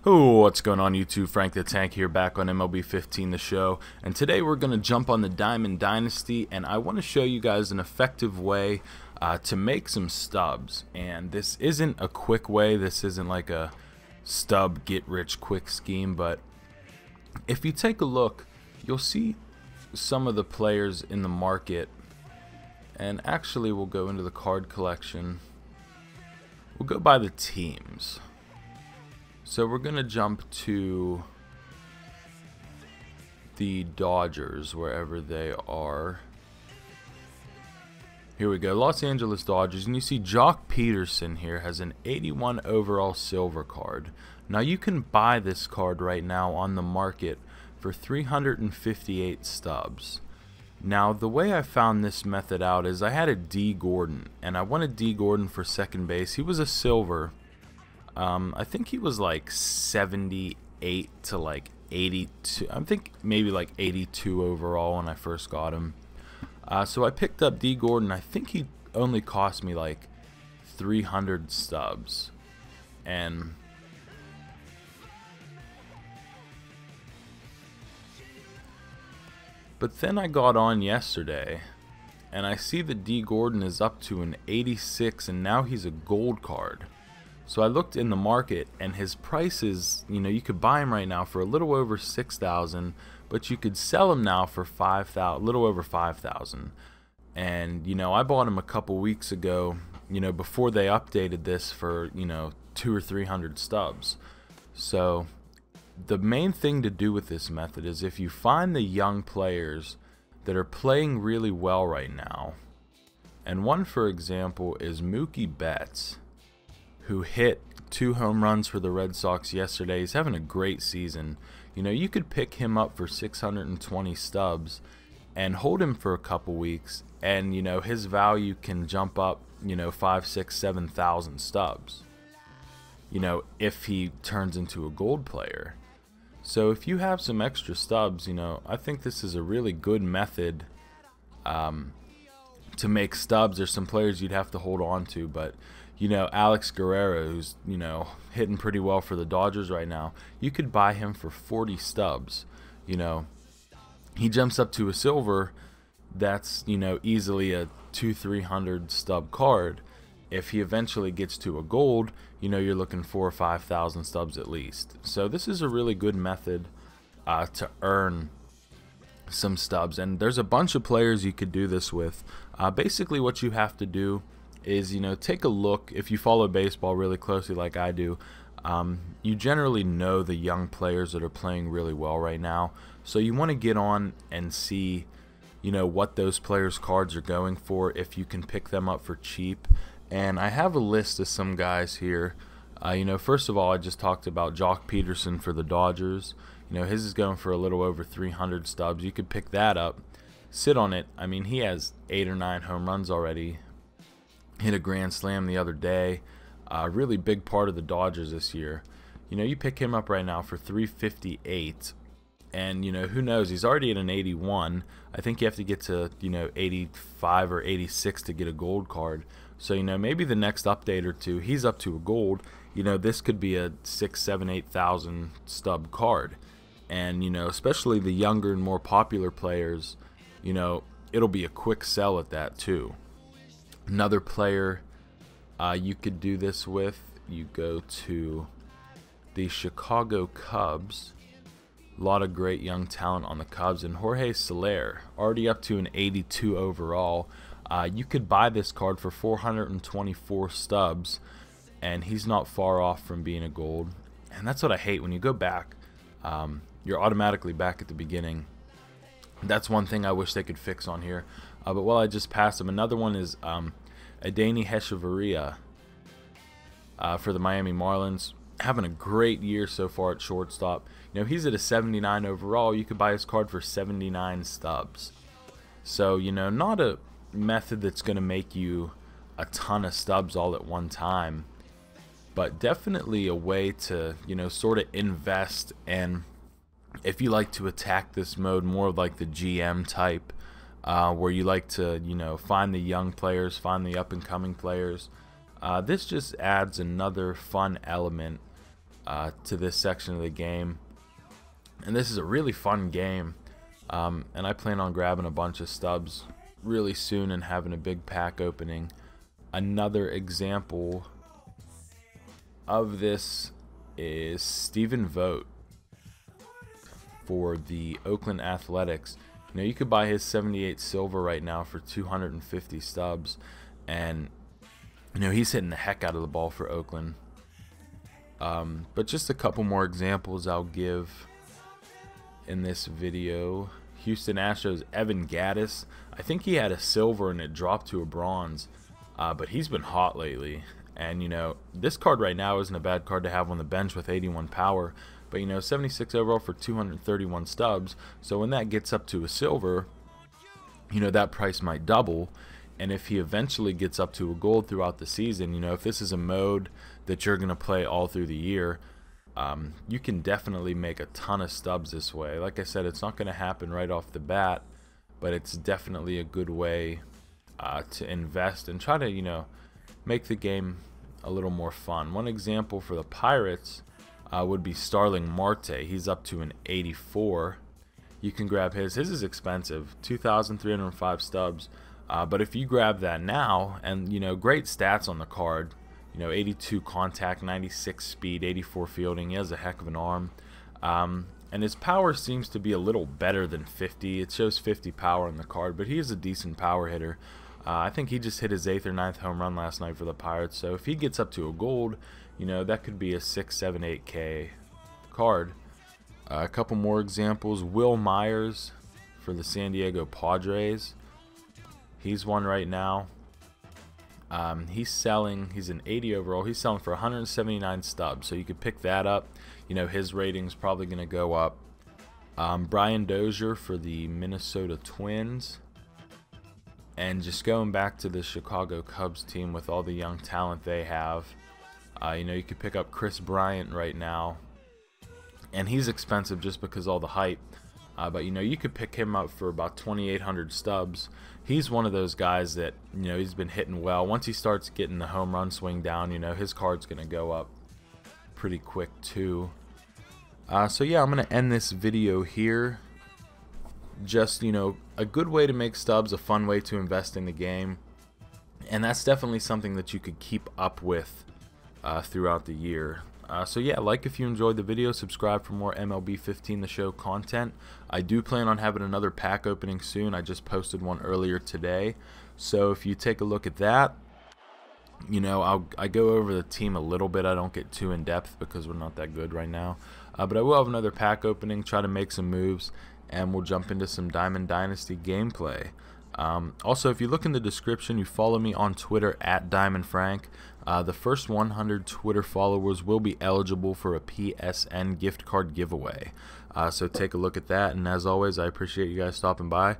Oh, what's going on YouTube? Frank the Tank here, back on MLB 15 the show, and today we're going to jump on the Diamond Dynasty, and I want to show you guys an effective way to make some stubs. And this isn't a quick way, this isn't like a stub get rich quick scheme, but if you take a look, you'll see some of the players in the market. And actually we'll go into the card collection, we'll go by the teams. So we're going to jump to the Dodgers, wherever they are. Here we go, Los Angeles Dodgers, and you see Jock Peterson here has an 81 overall silver card. Now you can buy this card right now on the market for 358 stubs. Now the way I found this method out is I had a D Gordon, and I wanted D Gordon for second base. He was a silver. I think he was like 78 to like 82. I think maybe like 82 overall when I first got him. So I picked up D Gordon. I think he only cost me like 300 stubs. But then I got on yesterday and I see that D Gordon is up to an 86, and now he's a gold card. So I looked in the market, and his price is, you could buy him right now for a little over $6,000, but you could sell him now for $5,000, a little over $5,000. And I bought him a couple weeks ago, before they updated this for 200 or 300 stubs. So the main thing to do with this method is if you find the young players that are playing really well right now, and one for example is Mookie Betts, who hit 2 home runs for the Red Sox yesterday. He's having a great season. You could pick him up for 620 stubs and hold him for a couple weeks, and his value can jump up 5, 6, 7,000 stubs if he turns into a gold player. So if you have some extra stubs, I think this is a really good method to make stubs. There's some players you'd have to hold on to, but Alex Guerrero, who's hitting pretty well for the Dodgers right now, you could buy him for 40 stubs. He jumps up to a silver. That's easily a 200-300 stub card. If he eventually gets to a gold, you're looking 4,000 or 5,000 stubs at least. So this is a really good method to earn some stubs, and there's a bunch of players you could do this with. Basically what you have to do is take a look. If you follow baseball really closely like I do, you generally know the young players that are playing really well right now, so you want to get on and see what those players' cards are going for, if you can pick them up for cheap. And I have a list of some guys here. First of all, I just talked about Jock Peterson for the Dodgers. His is going for a little over 300 stubs. You could pick that up, sit on it. I mean, he has 8 or 9 home runs already. Hit a grand slam the other day. Really big part of the Dodgers this year. You pick him up right now for 358, and who knows, he's already at an 81. I think you have to get to 85 or 86 to get a gold card. So maybe the next update or two he's up to a gold. This could be a 6, 7, 8,000 stub card. And especially the younger and more popular players, it'll be a quick sell at that too. Another player you could do this with, you go to the Chicago Cubs. A lot of great young talent on the Cubs, and Jorge Soler, already up to an 82 overall. You could buy this card for 424 stubs, and he's not far off from being a gold. And that's what I hate, when you go back, you're automatically back at the beginning. That's one thing I wish they could fix on here. But while I just passed him, another one is Adeiny Hechavarria for the Miami Marlins. Having a great year so far at shortstop. He's at a 79 overall. You could buy his card for 79 stubs. So, not a method that's going to make you a ton of stubs all at one time, but definitely a way to, sort of invest. And if you like to attack this mode more of like the GM type, where you like to, find the young players, find the up-and-coming players, this just adds another fun element to this section of the game. And this is a really fun game. And I plan on grabbing a bunch of stubs really soon and having a big pack opening. Another example of this is Stephen Vogt for the Oakland Athletics. You know, you could buy his 78 silver right now for 250 stubs, and you know, he's hitting the heck out of the ball for Oakland. But just a couple more examples I'll give in this video. Houston Astros, Evan Gattis. I think he had a silver and it dropped to a bronze, but he's been hot lately. And you know, this card right now isn't a bad card to have on the bench with 81 power, but you know, 76 overall for 231 stubs. So when that gets up to a silver, you know, that price might double. And if he eventually gets up to a gold throughout the season, you know, if this is a mode that you're going to play all through the year, you can definitely make a ton of stubs this way. Like I said, it's not going to happen right off the bat, but it's definitely a good way to invest and try to, you know, make the game a little more fun. One example for the Pirates would be Starling Marte. He's up to an 84. You can grab his. His is expensive, 2,305 stubs. But if you grab that now, and you know, great stats on the card, you know, 82 contact, 96 speed, 84 fielding. He has a heck of an arm, and his power seems to be a little better than 50. It shows 50 power on the card, but he is a decent power hitter. I think he just hit his 8th or 9th home run last night for the Pirates. So if he gets up to a gold, you know, that could be a 6, 7, 8K card. A couple more examples. Will Myers for the San Diego Padres. He's one right now. He's selling. He's an 80 overall. He's selling for 179 stubs. So you could pick that up. You know, his rating's probably going to go up. Brian Dozier for the Minnesota Twins. And just going back to the Chicago Cubs team with all the young talent they have, you know, you could pick up Chris Bryant right now, and he's expensive just because all the hype. But you know, you could pick him up for about 2,800 stubs. He's one of those guys that, you know, he's been hitting well. Once he starts getting the home run swing down, you know, his card's gonna go up pretty quick too. So yeah, I'm gonna end this video here. Just, you know, a good way to make stubs, a fun way to invest in the game, and that's definitely something that you could keep up with throughout the year. So yeah, like if you enjoyed the video, subscribe for more MLB 15 The Show content. I do plan on having another pack opening soon. I just posted one earlier today, so if you take a look at that, you know, I go over the team a little bit. I don't get too in depth because we're not that good right now, but I will have another pack opening, try to make some moves, and we'll jump into some Diamond Dynasty gameplay. Also, if you look in the description, you follow me on Twitter at DiamondFrank. The first 100 Twitter followers will be eligible for a PSN gift card giveaway. So take a look at that, and as always, I appreciate you guys stopping by.